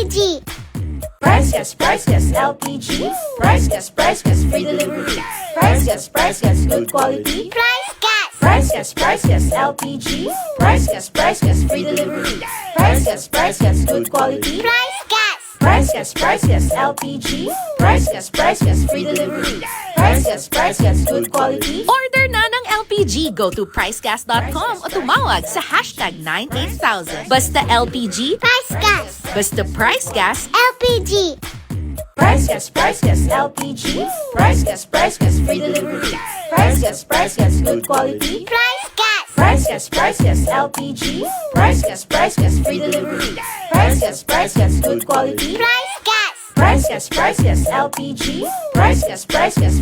LPG. Price Gas LPG. Price Gas, free delivery. Price Gas, good quality. Price Gas. Price Gas LPG. Price Gas, free delivery. Price Gas, good quality. Price Gas. Price Gas LPG. Price Gas, free delivery. Price Gas, good quality. Order na ng LPG. Go to pricegas.com o tumawag sa hashtag 98000. Basta LPG, Price Gas. basta price gas. LPG. Price Gas LPG. Price Gas, free delivery. Price Gas, good quality. Price Gas. Price Gas LPG. Price Gas, free delivery. Price Gas, good quality. Price Gas. Price Gas LPG. Price Gas,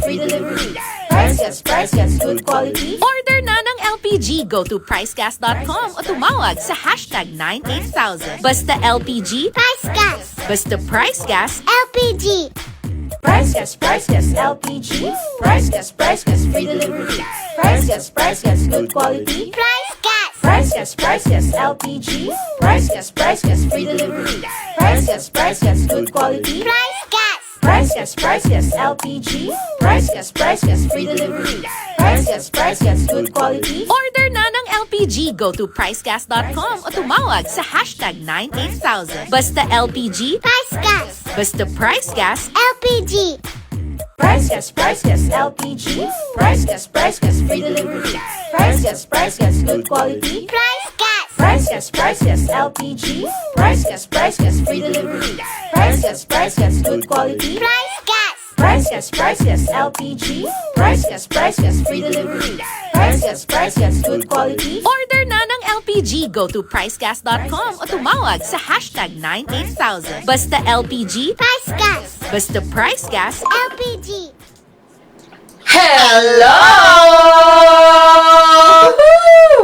free delivery. Price Gas, good quality. Order na ng LPG. Go to pricegas.com o tumawag sa hashtag 98000. Basta LPG, Price Gas. basta price gas. LPG. Price Gas LPG. Price Gas, free delivery. Price Gas, good quality. Price Gas. Price Gas LPG. Price Gas, free delivery. Price Gas, good quality. Price Gas. Price Gas LPG. Price Gas, free delivery. Price Gas, good quality. Order na ng LPG. Go to pricegas.com o tumawag sa hashtag 98000. Basta LPG, Price Gas. basta price gas. LPG. Price Gas LPG. Price Gas, free delivery. Price Gas, good quality. Price Gas. Price Gas LPG. Price Gas, free delivery. Price Gas, good quality. Price Gas. Price Gas LPG. Price Gas, free delivery. Price Gas, good quality. Order na ng LPG. Go to pricegas.com o tumawag sa hashtag 98000. Basta LPG, Price Gas. basta price gas. LPG. Hello!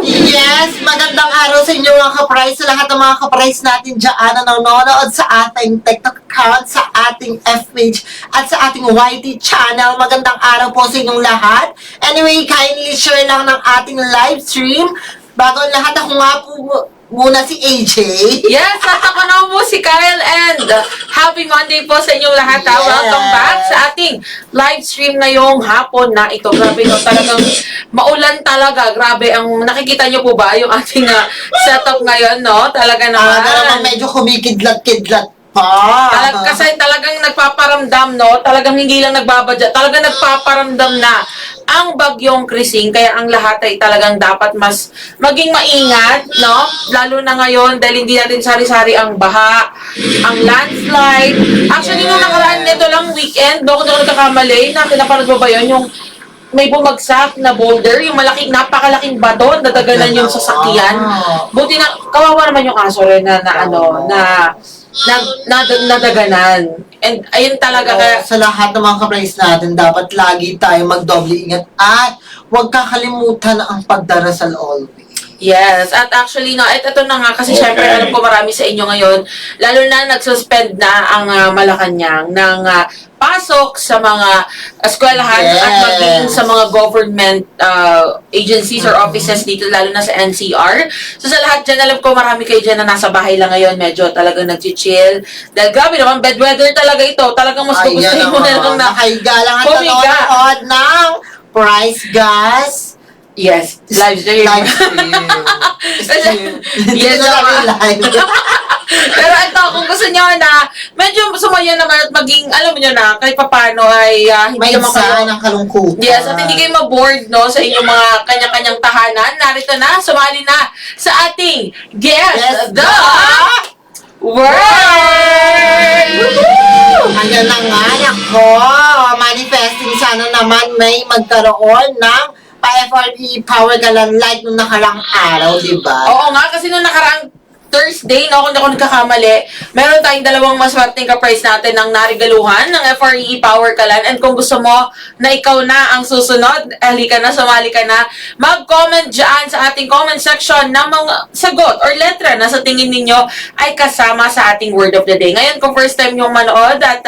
Yes, magandang araw sa inyo mga ka-price, sa lahat ng mga ka-price natin dyan na nanonood sa ating TikTok account, sa ating FPage, at sa ating YT channel. Magandang araw po sa inyong lahat. Anyway, kindly share lang ng ating live stream. Bago ang lahat, ako nga po muna si AJ. Yes, at ako na po si Kyle and happy Monday po sa inyong lahat. Yes. Welcome back sa ating live stream ngayong hapon na ito. Grabe no, talagang maulan talaga. Grabe, ang nakikita nyo po ba yung ating setup ngayon, no? Talaga naman. Naman medyo kumikidlat-kidlat pa. Kasi talagang nagpaparamdam, no? Talagang hindi lang nagbabadya. Talagang nagpaparamdam na ang bagyong Krising, kaya ang lahat ay talagang dapat mas maging maingat, no? Lalo na ngayon, dahil hindi natin sari-sari ang baha, ang landslide. Actually, nung nakaraan nito lang weekend, doon ako nagkakamali, napanood mo ba yun? Yung may bumagsak na boulder, yung napakalaking bato, nadaganan yung sasakyan. Buti na, kawawa naman yung aso rin nadaganan. And ayun talaga kaya Sa lahat ng mga ka-price natin, dapat lagi tayo magdoble ingat at huwag kakalimutan ang pagdarasal always. yes, at actually no, ito na nga kasi syempre alam ko marami sa inyo ngayon, lalo na nagsuspend na ang Malacanang ng pasok sa mga eskwelahan at maging sa mga government agencies or offices dito, lalo na sa NCR. So sa lahat dyan, alam ko marami kayo dyan na nasa bahay lang ngayon, medyo talagang nag-chill. Dahil grabe naman, bad weather talaga ito. Talagang mas gugustuhin mo na lang na nakahiga lang at pumiga. nanonood ng Price Gas. Yes, live stream. Live stream. Yes, Hindi na live. Pero ito, kung gusto nyo na medyo sumayo naman at maging, alam nyo na, kahit papano ay hindi May naman kayo. isa ng kalungkutan. Yes, at hindi kayo ma-bored, no, sa inyong mga kanya-kanyang tahanan. Narito na, sumali na sa ating Guess the Word! Ayan na nga, ako. Manifesting sana naman may magkaroon ng pa-FRE Power Galan like nung nakarang araw, di ba? Oo nga, kasi nung nakaraang Thursday, no, kung ako nagkakamali, meron tayong dalawang maswerteng ka-prize natin ng narigaluhan ng FRE Power Kalan. And kung gusto mo na ikaw na ang susunod, halika na, sumali ka na, mag-comment dyan sa ating comment section ng mga sagot or letra na sa tingin ninyo ay kasama sa ating word of the day. Ngayon, kung first time yung manood at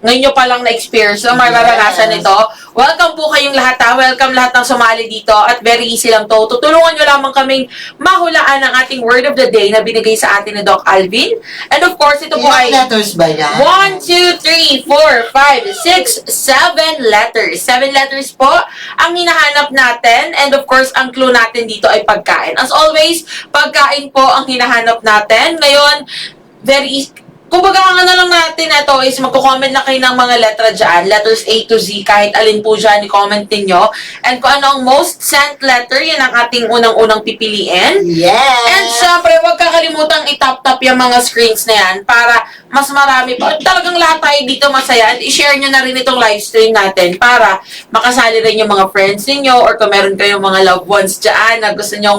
ngayon nyo palang na-experience, so mararanasan ito, Welcome po kayong lahat ha. Welcome lahat ng sumali dito at very easy lang to. Tutulungan nyo lamang kaming mahulaan ang ating word of the day na binigay sa atin ni Doc Alvin. And of course, ito po Ilang ay letters ba yan? 1, 2, 3, 4, 5, 6, 7 letters. 7 letters po ang hinahanap natin. And of course, ang clue natin dito ay pagkain. As always, pagkain po ang hinahanap natin. Ngayon, very easy. Kumbaga, ang ano lang natin ito is magko-comment na kayo ng mga letra dyan. Letters A to Z, kahit alin po dyan, i-comment ninyo. And kung ano ang most sent letter, yan ang ating unang-unang pipiliin. Yes! And syempre, huwag kakalimutang itap-tap yung mga screens na yan para mas marami pa. Talagang lahat tayo dito masaya. At i-share nyo na rin itong live stream natin para makasali rin yung mga friends ninyo or kung meron kayong mga loved ones dyan na gusto nyo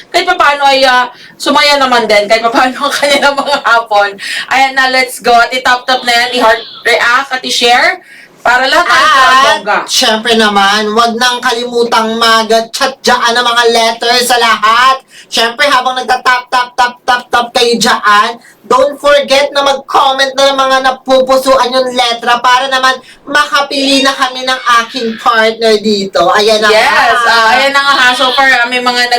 kahit pa paano ay sumaya naman din. Kahit pa paano ang kanilang mga hapon. Ayan na, let's go. At itap-tap na yan, i-heart react at i-share para lahat tayo bongga. At syempre naman, wag nang kalimutang mag-chat dyan ng mga letters sa lahat. Syempre, habang nagta-tap kayo dyan, don't forget na mag-comment na ng mga napupusuan yung letra para naman makapili na kami ng aking partner dito. Ayan na Yes, nga. ayan na nga ha. So far, may mga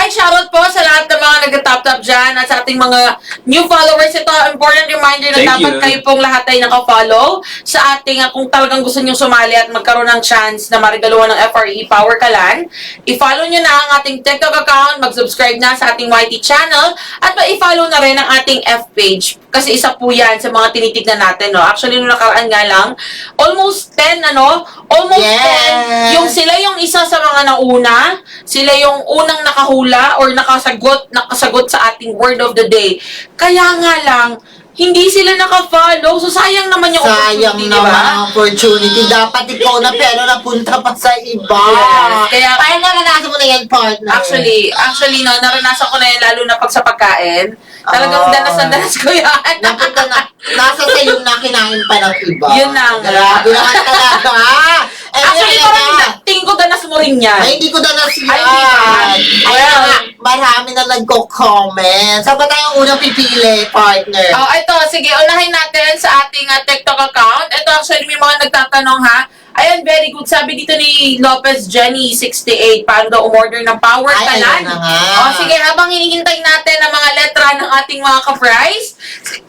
shoutout po sa lahat ng mga nag-tap-tap dyan at sa ating mga new followers. Ito, important reminder na Thank dapat you. kayo pong lahat ay naka-follow sa ating, kung talagang gusto nyo sumali at magkaroon ng chance na marigaluhan ng FRE Power Kalan. I-follow nyo na ang ating TikTok account, mag-subscribe na sa ating YT channel, at i-follow na rin ang ating F page. Kasi isa po yan sa mga tinitignan natin, no? Actually, nung nakaraan nga lang, almost 10, Almost Yes. 10. Yung sila yung isa sa mga nauna, sila yung unang nakahula or nakasagot sa ating word of the day. Kaya nga lang, hindi sila naka-follow. So, sayang naman yung Sayang opportunity, naman diba? ang opportunity. Dapat ikaw na pero napunta pa sa iba. Yes. Kaya- Parang naranasan mo na yan, partner. Actually, no, naranasan ko na yan lalo na pag sa pagkain. Talagang Oh. danas na danas ko yan. Napunta na, nasa sayo na kinain pa ng iba. Yun na nga. Grabe naman talaga. Actually, parang tingin ko danas mo rin yan. Ay, hindi ko na nasiyan. Ay, hindi ba? Ay, Well, nga, marami na nagko-comment. Saan ba tayong unang pipili, partner? Oh, ito, sige, unahin natin sa ating TikTok account. Ito, actually, may mga nagtatanong ha. Ayan, very good. Sabi dito ni Lopez Jenny, 68, paano daw umorder ng Power Ay, Kalan? ayun na nga. O, sige, habang hinihintay natin ang mga letra ng ating mga ka-prize,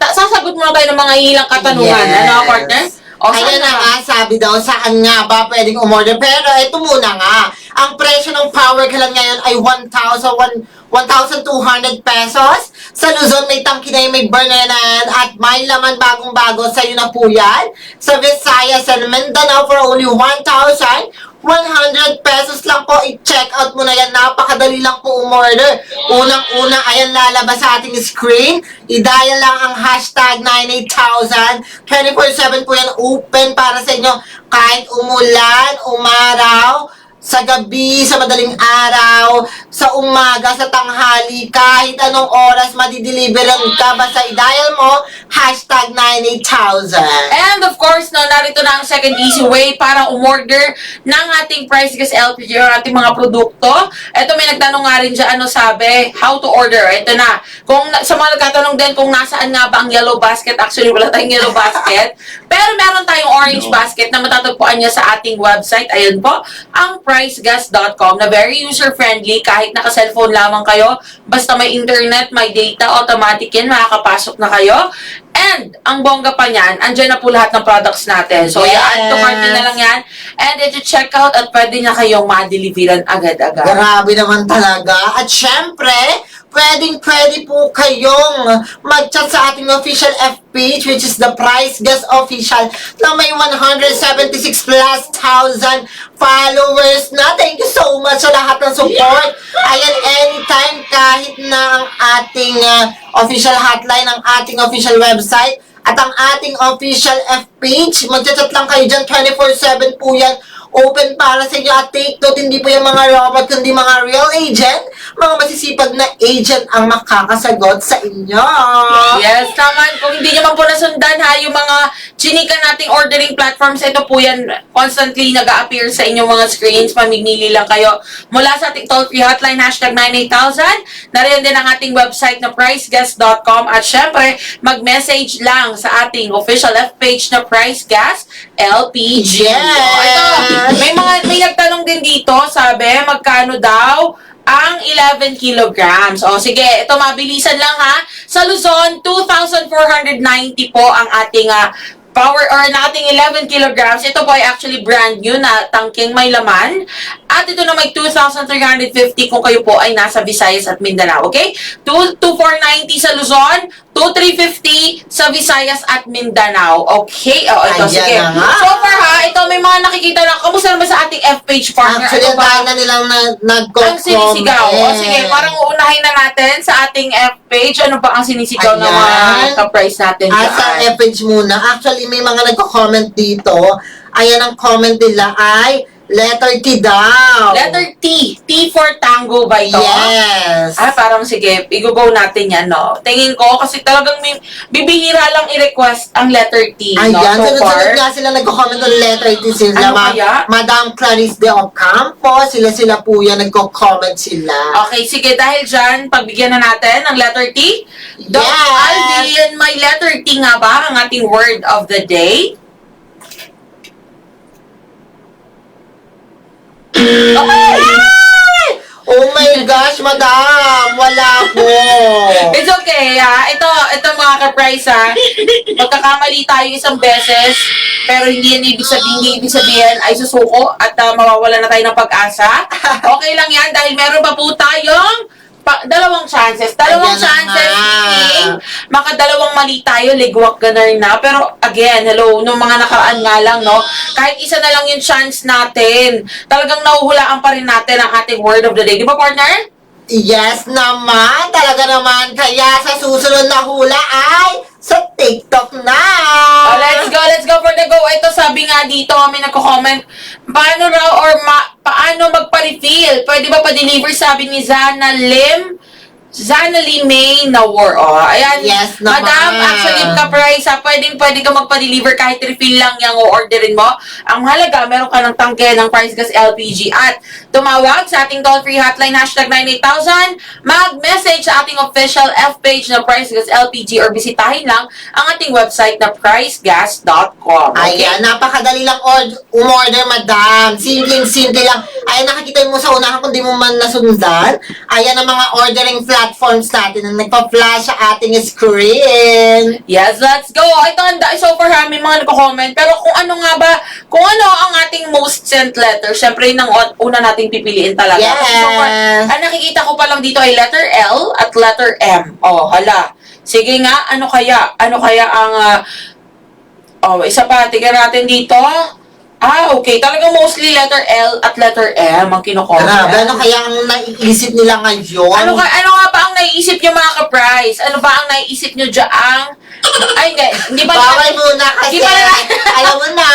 sasagot muna tayo ng mga ilang katanungan. Yes. Ano, partner? O, Ayan saan na nga, sabi daw, saan nga ba pwedeng umorder? Pero ito muna nga, ang presyo ng Power Kalan ngayon ay 1,200 pesos. Sa Luzon, may tangki na yun, may burner na yan, at may laman bagong-bago. Sa'yo na po yan. Sa Visayas and Mindanao for only 1,100 pesos lang po. I-check out mo na yan. Napakadali lang po umorder. Unang-una, ayan lalabas sa ating screen. I-dial lang ang hashtag 98000. 24/7 po yan open para sa inyo. Kahit umulan, umaraw, sa gabi, sa madaling araw, sa umaga, sa tanghali, kahit anong oras madideliveran ka, basta i-dial mo, hashtag 98000. And of course, no, narito na ang second easy way para umorder ng ating Price Gas LPG or ating mga produkto. Ito, may nagtanong nga rin dyan, ano sabi, how to order. Ito na. Sa mga nagtatanong din kung nasaan nga ba ang yellow basket, actually wala tayong yellow basket. Pero meron tayong orange basket na matatagpuan niya sa ating website. Ayun po, ang pricegas.com na very user-friendly kahit naka-cellphone lamang kayo. Basta may internet, may data, automatic yan, makakapasok na kayo. And, ang bongga pa niyan, andyan na po lahat ng products natin. So, Yes. i-add to cart na lang yan. And, i-check out at pwede na kayong ma-deliveran agad-agad. Grabe naman talaga. At syempre, pwede po kayong mag-chat sa ating official F page, which is the Price Gas Official, na may 176 plus thousand followers na. Thank you so much sa lahat ng support. Ayan, anytime, kahit na ang ating official hotline, ang ating official website, at ang ating official F page, mag-chat lang kayo dyan, 24/7 po yan. Open para sa inyo at take note, hindi po yung mga robot, kundi mga real agent. mga masisipag na agent ang makakasagot sa inyo. Yes, naman. Kung hindi nyo man po nasundan ha, yung mga chinika nating ordering platforms, ito po yan, constantly nag-a-appear sa inyong mga screens. Mamimili lang kayo mula sa ating toll-free hotline, hashtag 98000. Nariyan din ang ating website na pricegas.com. At syempre, mag-message lang sa ating official F-page na Price Gas LPG. Yes! Ito, may nagtanong din dito, sabi, magkano daw ang 11 kilograms. O sige, ito mabilisan lang ha. Sa Luzon, 2,490 po ang ating power or na ating 11 kilograms. Ito po ay actually brand new na tangking may laman. At ito na may 2,350 kung kayo po ay nasa Visayas at Mindanao. Okay? 2,490 sa Luzon, 2,350 sa Visayas at Mindanao. Okay? O, ito, Ayan sige. na nga. So far ha, ito may mga nakikita na. Kamusta naman sa ating F-page partner? Actually, Ano ba? dahil na nilang Ang nag-comment. sinisigaw. O sige, parang uunahin na natin sa ating F-page. Ano ba ang sinisigaw ng mga Ayan. ka-price natin At sa dyan? F-page muna, actually may mga nagko-comment dito. Ayan ang comment nila ay letter T daw. Letter T. T for Tango ba ito? Yes. Parang sige, i-go natin yan, no? Tingin ko, kasi talagang bibihira lang i-request ang letter T, Ayan, no? So sunod-sunod far. nga sila nagko-comment ng letter T sila. Ano kaya? Madam Clarice de Ocampo, sila po yan, nagko-comment sila. Okay, sige, dahil dyan, pagbigyan na natin ng letter T. Doc Yes. Alvin, may letter T nga ba ang ating word of the day? Oh my gosh, madam! Wala po! It's okay, ha? Ito mga ka-price, ha? Magkakamali tayo isang beses, pero hindi yan ibig sabihin ay susuko at mawawala na tayo ng pag-asa. Okay lang yan dahil meron pa po tayong dalawang chances. Dalawang Ayan na chances, nga. meaning makadalawang mali tayo, ligwak ganar na. Pero again, hello, nung mga nakaraan nga lang, no? Kahit isa na lang yung chance natin, talagang nahuhulaan pa rin natin ang ating word of the day. Di ba, partner? Yes naman, talaga naman. Kaya sa susunod na hula ay sa TikTok na! Oh, let's go for the go. Ito, sabi nga dito, may nagko-comment, paano raw or paano magpa-refill? Pwede ba pa-deliver? Sabi ni Zana Lee May Nawar. Oh, ayan. Yes naman. Madam, actually, ka-price, pwede ka magpa-deliver kahit refill lang yung o-orderin mo. Ang halaga, meron ka ng tangke ng Price Gas LPG at tumawag sa ating toll-free hotline, hashtag 98000, mag-message sa ating official F-page na Price Gas LPG or bisitahin lang ang ating website na pricegas.com. Okay? Ayan, napakadali lang umorder, madam. Simpleng-simple lang. Ayan, nakikita mo sa unahan kung di mo man nasundan. Ayan ang mga ordering platforms natin na nagpa-flash sa ating screen. Yes, let's go. Ito, so far ha, may mga nagko-comment. Pero kung ano ang ating most sent letter, syempre yun ang una nating pipiliin talaga. Yes. Kasi so far, ang nakikita ko pa lang dito ay letter L at letter M. Oh, hala. Sige nga, ano kaya ang, isa pa, tignan natin dito. Okay. Talagang mostly letter L at letter M ang kinukomment. Grabe, ano kaya ang naiisip nila ngayon? Ano nga ba ang naiisip nyo mga ka-price? Ano ba ang naiisip nyo dyan? Ay, hindi ba Bawal muna kasi, Di ba- alam mo na,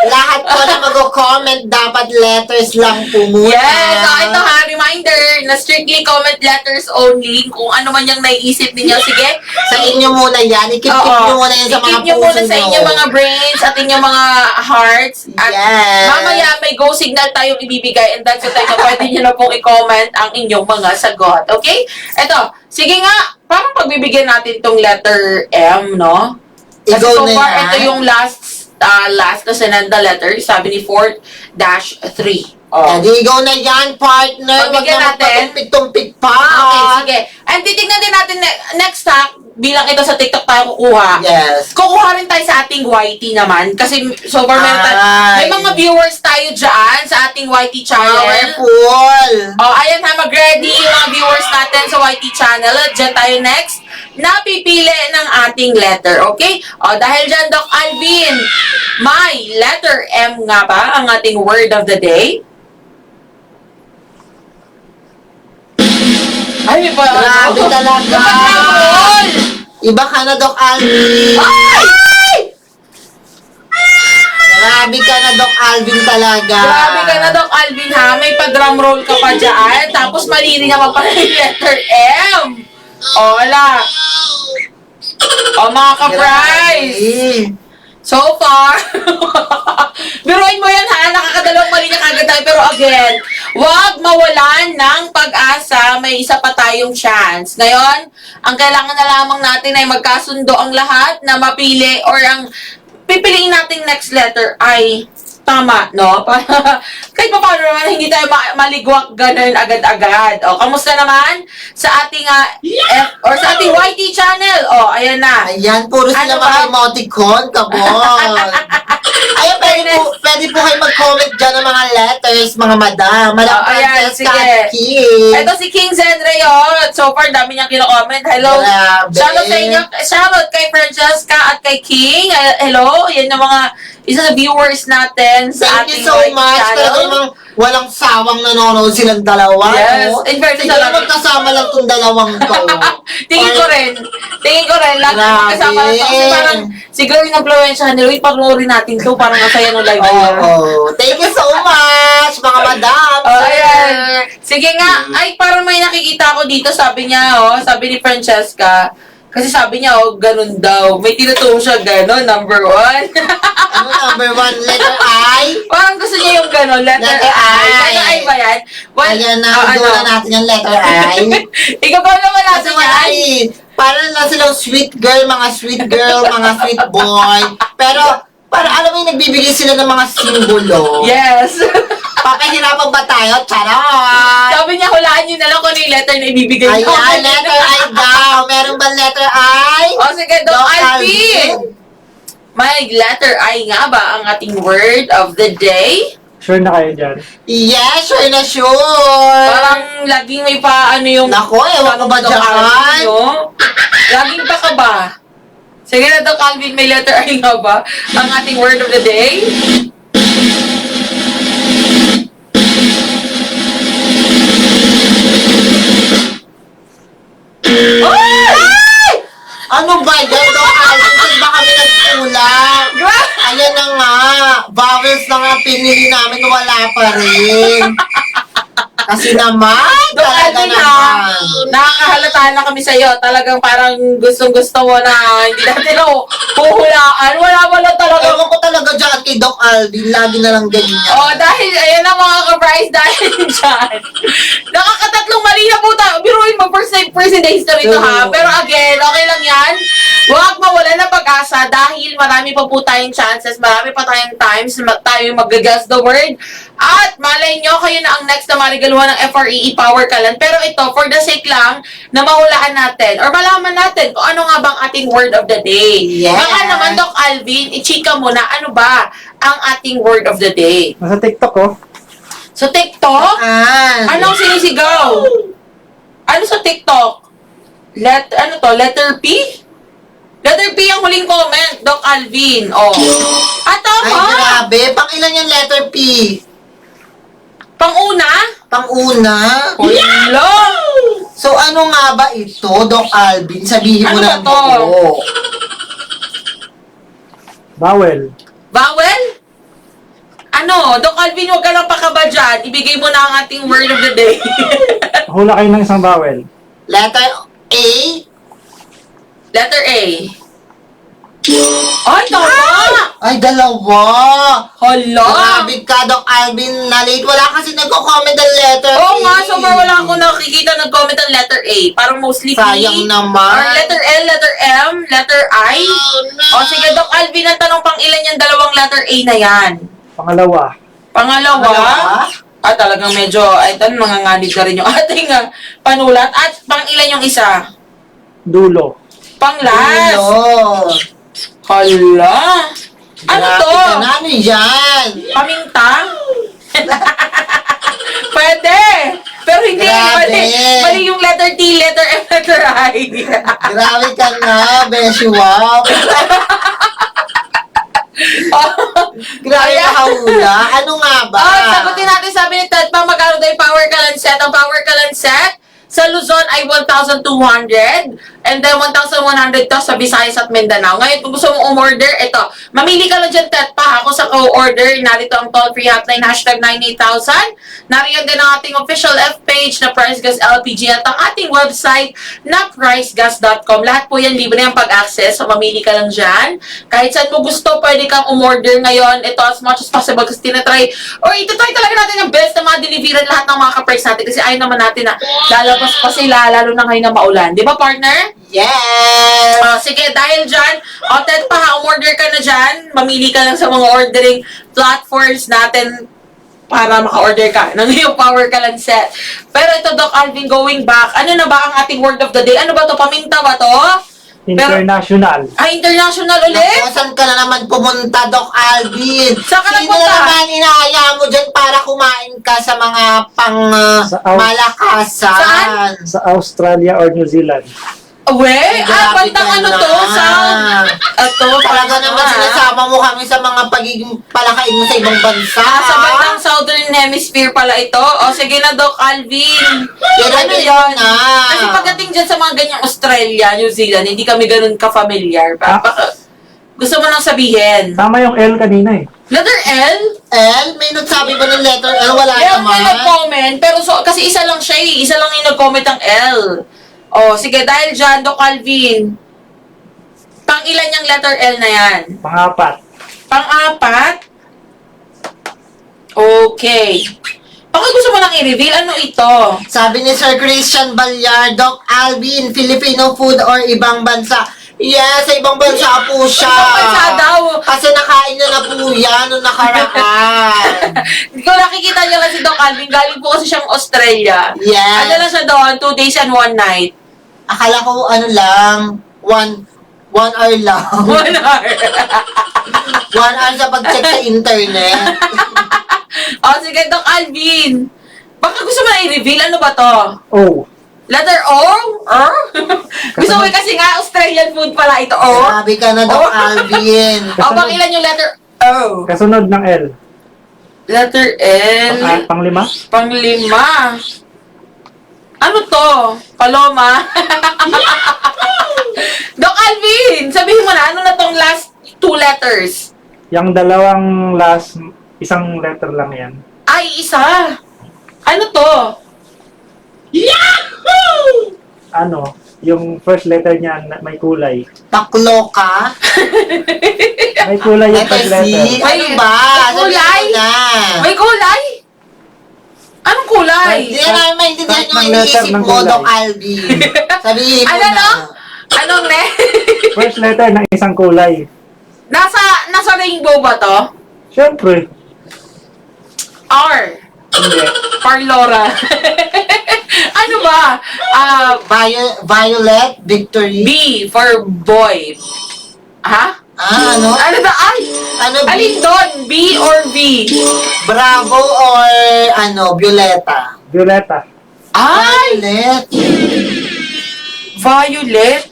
lahat po na mag-comment, dapat letters lang po muna. Yes! So, ito ha, reminder na strictly comment letters only. Kung ano man yung naiisip ninyo, sige. Sa inyo muna yan, ikip nyo muna yan sa mga I-keep nyo puso muna sa inyong mga brains at inyong mga hearts. At Yes. mamaya may go signal tayong ibibigay and that's the time na pwede nyo na pong i-comment ang inyong mga sagot. Okay? Ito, sige nga, parang pagbibigyan natin tong letter M, no? Kasi I-go so na far, yan. ito yung last na sinenda letter, sabi ni 4-3. And go na yan, partner. Huwag Pagbigyan na natin. magpatumpik-tumpik pa. Okay, sige. And titignan din natin next ha, bilang ito sa TikTok tayo kukuha. Yes. Kukuha rin tayo sa ating YT naman. Kasi so far Ay. may mga viewers tayo dyan sa ating YT channel. Powerful. Ayan ha, mag-ready yung mga viewers natin sa YT channel. Diyan tayo next. Napipili ng ating letter, okay? Dahil dyan, Doc Alvin, may letter M nga ba ang ating word of the day? Ay, may pa. Grabe talaga. Napag-roll! Iba ka na, Doc Alvin. Ay! Grabe ka na, Doc Alvin talaga. Grabe ka na, Doc Alvin, ha? May pa-drum roll ka pa dyan. Tapos mali rin naman pala yung letter M. O, wala. O, mga ka-prize. Grabe. So far, biruin mo yan ha, nakakadalawang mali na kagad tayo. Pero again, huwag mawalan ng pag-asa, may isa pa tayong chance. Ngayon, ang kailangan na lamang natin ay magkasundo ang lahat na mapili or ang pipiliin nating next letter ay tama, no? Kahit pa paano naman, hindi tayo maligwak ganun agad-agad. O, kamusta naman sa ating sa ating YT channel? O, ayan na. Ayan, puro sila Ano mga ba? emoticon, kabon. Ayan, pwede po kayo mag-comment dyan ng mga letters, mga madam. Madam Oh, ayan, Francesca sige. at King. Ito si King Zenrayo. So far, dami niyang kino-comment. Hello. Grabe. Shoutout sa inyo. Shoutout kay Francesca at kay King. Hello. Yan yung mga isa sa viewers natin sa Thank you ating so YT much. channel. Talaga namang walang sawang nanonood silang dalawa. Yes. No? In fairness, Siguro talaga. magkasama lang itong dalawang to. Tingin ko rin. Tingin ko rin. Lahat Grabe. magkasama lang to. Kasi parang siguro yung influensya nila. Wait, pag-noorin natin to. Parang masaya ng live nila. Oo. Thank you so much, mga madam. Oh, sir. ayan. Sige nga. Ay, parang may nakikita ako dito. Sabi niya, sabi ni Francesca. Kasi sabi niya, ganun daw. May tinuturo siya, ganun, number 1. Ano number 1? Letter I? Parang gusto niya yung ganun, letter Letter I. I. Letter I ba yan? Well, Ayan na, ano? doon na natin yung letter I. Ikaw ba naman Kasi natin wala yan? eh. Parang lang silang sweet girl, mga sweet boy. Pero, parang alam mo yung nagbibigay sila ng mga simbolo. Yes. Papahirapan ba tayo? Charot! Sabi niya, hulaan niyo na lang kung ano yung letter na ibibigay ko. Ayan, letter I daw. Meron ba letter I? O sige, Doc Alvin. May letter I nga ba ang ating word of the day? Sure na kayo dyan? Yes, sure na sure. Parang laging may pa ano yung... Nako, ewan ko ba Doc dyan? Alvin, no? Laging pa ka ba? Sige na, Doc Alvin, may letter I nga ba ang ating word of the day? Ay! Ano ba yan, Doc Alvin? Saan ba kami nagkulang? Ayan na nga. Vowels na nga pinili namin, wala pa rin. Kasi naman, Doc talaga Alvin, naman. nakakahalata na kami sa'yo. Talagang parang gustong-gusto mo na hindi natin puhulaan. Wala talaga. Ewan ko talaga dyan kay Doc Alvin. Lagi na lang ganyan. Oh, dahil, ayan na mga ka-prize dahil dyan. Nakakatatlong mali na po tayo. Biruin mo, first in the history to ha. Oo. Pero again, okay lang yan. Huwag mawala ng pag-asa dahil marami pa po tayong chances, marami pa tayong times tayo mag-guess the word. At malay nyo, kayo na ang next na marigaluhan ng FREE Power Kalan. Pero ito, for the sake lang, na mahulaan natin or malaman natin kung ano nga bang ating word of the day. Yes. Baka naman, Doc Alvin, i-chika mo na ano ba ang ating word of the day. Nasa TikTok oh. So, TikTok? Ano? Anong sinisigaw? Ano sa TikTok? Letter P? Letter P ang huling comment, Doc Alvin. Oh. Ay, At tama. grabe. Pang-ilan yung letter P? Pang-una? Pang-una? Hello! So, ano nga ba ito, Doc Alvin? Sabihin mo Ano na ba to? ako. Bawel. Vowel? Ano? Doc Alvin, huwag ka lang pakaba dyan. Ibigay mo na ang ating word of the day. Hula kayo ng isang bawel. Letter A? Letter A. Ay, tama! Ay, dalawa. Hala! Grabe ka, Doc Alvin. Na-late. Wala kasi nagko-comment ng letter A. Oo nga, so far wala akong nakikita nag-comment ng letter A. Parang mostly P. Sayang naman. Or letter L, letter M, letter I. O sige, Doc Alvin, ang tanong pang ilan yung dalawang letter A na yan? Pangalawa. Pangalawa? Pangalawa? Talagang medyo, mga nganid na rin yung ating panulat. At pang ilan yung isa? Dulo. Pang last. Hello. Hala. Ano Grabe to? ka na, ano yan? Paminta? Pwede. Pero hindi. Grabe. Mali yung letter T, letter M, letter I. Grabe ka na, Beshi. Wow. Grabe Ayan. ka hula. Ano nga ba? Sagutin natin, sabi ni Ted, magkano daw yung power kalan set? Ang power kalan set, Sa Luzon ay 1,200. And then 1,100 to sa Visayas at Mindanao. Ngayon, kung gusto mong umorder, ito. Mamili ka lang dyan, Tetpa. Ako sa co-order. Narito ang toll-free hotline, #98000. Nariyan din ang ating official F-page na PriceGas LPG at ang ating website na pricegas.com. Lahat po yan, libre ang pag-access. So, mamili ka lang dyan. Kahit saan mo gusto, pwede kang umorder ngayon. Ito as much as possible kasi tinatry, or itatry talaga natin ang best na mga delivery lahat ng mga ka-price natin kasi ayaw naman natin na lalabas pa sila, lalo na ngayon na maulan. Di ba, partner? Yes! Sige, dahil dyan, Ted pa, umorder ka na dyan. Mamili ka lang sa mga ordering platforms natin para maka-order ka ng iyong power ka lang set. Pero ito, Doc Alvin, going back, ano na ba ang ating word of the day? Ano ba to? Paminta ba to? International. International ulit? Naku, saan ka na naman pumunta, Doc Alvin? Saan ka Sino nagpunta? na naman inaaya mo dyan para kumain ka sa mga Sa Aus- malakasan? Saan? Sa Australia or New Zealand. Uwe? Grabe Bantang ka ano na. to? Sa... Ito, Talaga naman sinasama mo kami sa mga pagiging palakain mo sa ibang bansa. Sa bandang Southern Hemisphere pala ito. O, sige na, Doc Alvin. Ano yun? na. Kasi pagdating dyan sa mga ganyang Australia, New Zealand, hindi kami ganun ka-familiar. Gusto mo nang sabihin? Tama yung L kanina eh. Letter L? L? May nagsabi ba ng letter L? Wala Meron naman. na nag-comment, pero kasi isa lang siya eh. Isa lang yung nag-comment ang L. O, sige, dahil dyan, Doc Alvin, pang ilan yung letter L na yan? Pang-apat. Pang-apat? Okay. Baka gusto mo lang i-reveal, ano ito? Sabi ni Sir Christian Balyar, Doc Alvin, Filipino food or ibang bansa? Yes, sa ibang bansa po siya. Ibang bansa daw. Kasi nakain niya na po yan noong nakaraan. Kung nakikita niyo lang si Doc Alvin, galing po kasi siyang Australia. Yes. Ano lang siya doon, 2 days and 1 night. Akala ko ano lang, one hour lang. 1 hour. 1 hour sa pag-check sa internet. O, sige, Doc Alvin. Baka gusto mo na i-reveal, ano ba to? O. Letter O? Or? Gusto mo kasi nga, Australian food pala ito, O? Sabi ka na, Doc Oh. Alvin. O, pang ilan yung letter O? Kasunod ng L. Letter L. Pang-lima. Pang-5. Ano to? Paloma? Doc Alvin, sabihin mo na, ano na tong last 2 letters? Yung dalawang last, isang letter lang yan. Ay, isa. Ano to? Ano, yung first letter niya may kulay. Baklo ka? May kulay yung Letter first C? letter. Ano ba? May Sabihin kulay? mo na. May kulay? Anong kulay? Hindi na namin maintindihan Kahit yung ng letter iniisip ng mo, kulay. Doc Alvin. Sabihin mo Ano na. no? Anong ne? First letter ng isang kulay. nasa rainbow ba to? Siyempre. R. Hindi. Parlora. Ano ba? Violet, Victory. B for boy. Ha? Ano? Ano ba? Ay! Ano, Alin doon? B or V? Bravo or Violeta? Violeta. Ay! Violet. Violet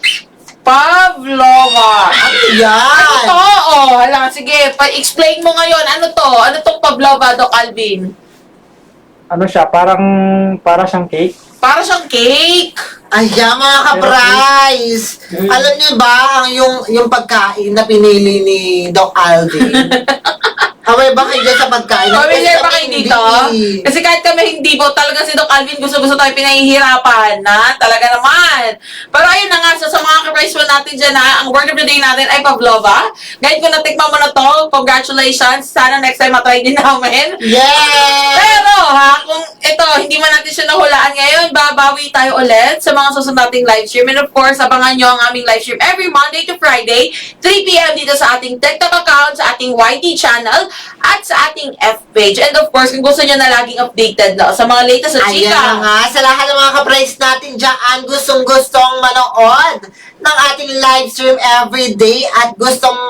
Pavlova. Ano Ano yan? to? Oh, hala, sige, explain mo ngayon. Ano to? Ano tong Pavlova, Doc Alvin? Ano siya? Para siyang cake. Para siyang cake. Ayan, mga ka-prize. Alam niyo ba ang yung pagkain na pinili ni Doc Alvin? Away ba kayo dyan sa pagkain? Familiar Kasi ba kami kayo dito? hindi. Kasi kahit kami hindi po, talaga si Doc Alvin gusto tayo pinahihirapan na. Talaga naman. Pero ayun na nga, so sa mga ka-prize po natin dyan na, ang word of the day natin ay Pavlova. Ngayon kung natikman mo na to, congratulations. Sana next time matry din namin. Yes! Pero ha, kung ito, hindi man natin siya nahulaan ngayon, babawi tayo ulit sa mga susunod nating live stream. And of course, abangan nyo ang aming live stream every Monday to Friday, 3 p.m. dito sa ating TikTok account, sa ating YT channel, at sa ating F page. And of course, kung gusto nyo na laging updated no, sa mga latest sa Ayan na chika. nga, sa lahat ng mga ka-prize natin dyan, gustong-gustong manood ng ating live stream everyday at gustong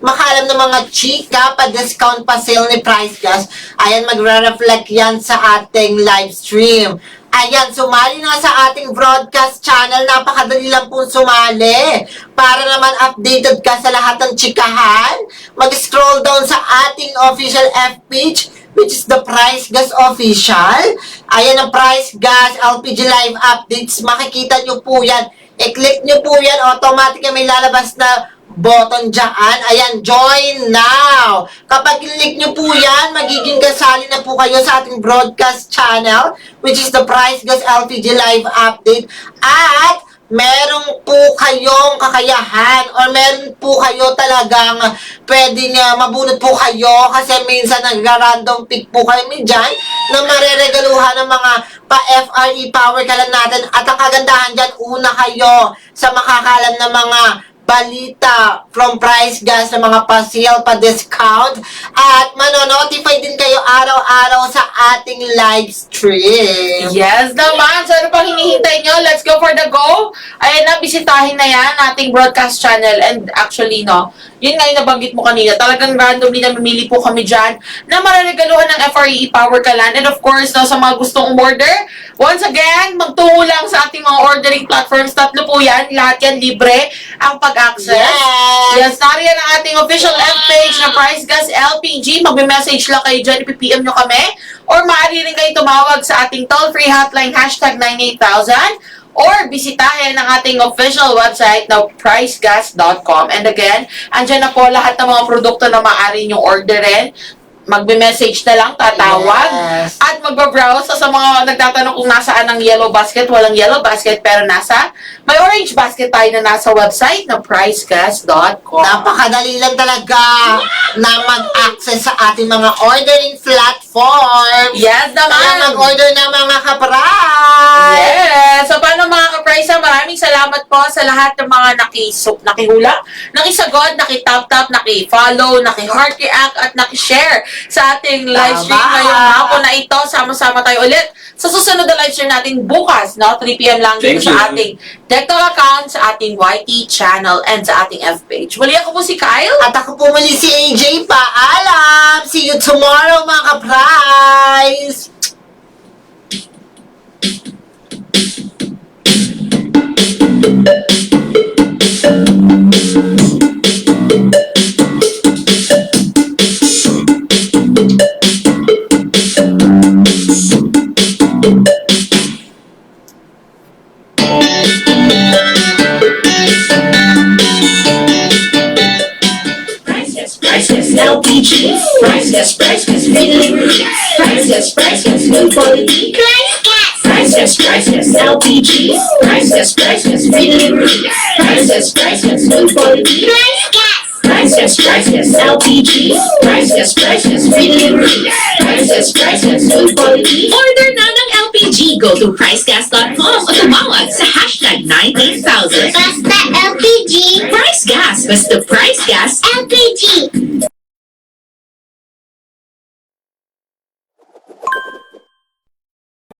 makaalam ng mga chika, pa-discount pa sale ni PriceGas. Ayan, magre-reflect yan sa ating live stream. Ayan, sumali na sa ating broadcast channel. Napakadali lang pong sumali. Para naman updated ka sa lahat ng chikahan, mag-scroll down sa ating official F page, which is the Price Gas Official. Ayan ang Price Gas LPG Live Updates. Makikita nyo po yan. I-click nyo po yan. Automatic may lalabas na button dyan. Ayan, join now. Kapag click nyo po yan, magiging kasali na po kayo sa ating broadcast channel, which is the Price Gas LPG Live Update. At meron po kayong kakayahan or meron po kayo talagang pwedeng mabunot po kayo kasi minsan nag-random pick po kami dyan na mareregaluhan ng mga pa-FRE power kalan natin. At ang kagandahan dyan, una kayo sa makakalam ng mga balita from Price Gas na mga pa-sale, pa-discount, at manonotify din kayo araw-araw sa ating live stream. Yes naman. So ano pang hinihintay nyo? Let's go for the go. Ayan na, bisitahin na yan ating broadcast channel. And actually, no, yun nga yung nabanggit mo kanina. Talagang randomly namimili po kami dyan na mariregaluhan ng FRE Power Kalan. And of course, no, sa mga gustong umorder, once again, magtungo lang sa ating mga ordering platforms. 3 po yan. Lahat yan libre ang pag-access. Yes, nariyan ang ating official F page na Price Gas LPG. Magme-message lang kayo dyan, ipipm nyo kami. Or maaari rin kayo tumawag sa ating toll-free hotline #98000 or bisitahin ang ating official website na pricegas.com. And again, andyan na po lahat ng mga produkto na maaari nyo orderin. Magbe-message na lang, tatawag, Yes. at magbabrowse. So, sa mga nagtatanong kung nasaan ang yellow basket, walang yellow basket, pero may orange basket tayo na nasa website na pricegas.com. Napakadali lang talaga na mag-access sa ating mga ordering platform. Yes Kaya naman! mag-order na mga kapray. Yes! So, paano mga kapraysa, maraming salamat po sa lahat ng mga nakihula, nakisagod, nakitap-tap, nakifollow, naki-heart react, at nakishare sa ating live stream Tama. ngayong hapon na ito. Sama-sama tayo ulit sa susunod na live stream natin bukas, no? 3 p.m. lang dito Thank sa you. ating TikTok account, sa ating YT channel, and sa ating F page. Muli ako po si Kyle. At ako po muli si AJ. Paalam! See you tomorrow mga kaprais! Price Gas LPG. Price Gas, free delivery. Price Gas, good quality. Price Gas. Price Gas LPG. Price Gas, free delivery. Price Gas, good quality. Price Gas. Price Gas LPG. Price Gas, free delivery. Price Gas, good quality. Order na ng LPG. Go to pricegas.com o tumawag sa #98000. Basta LPG. Price Gas, basta price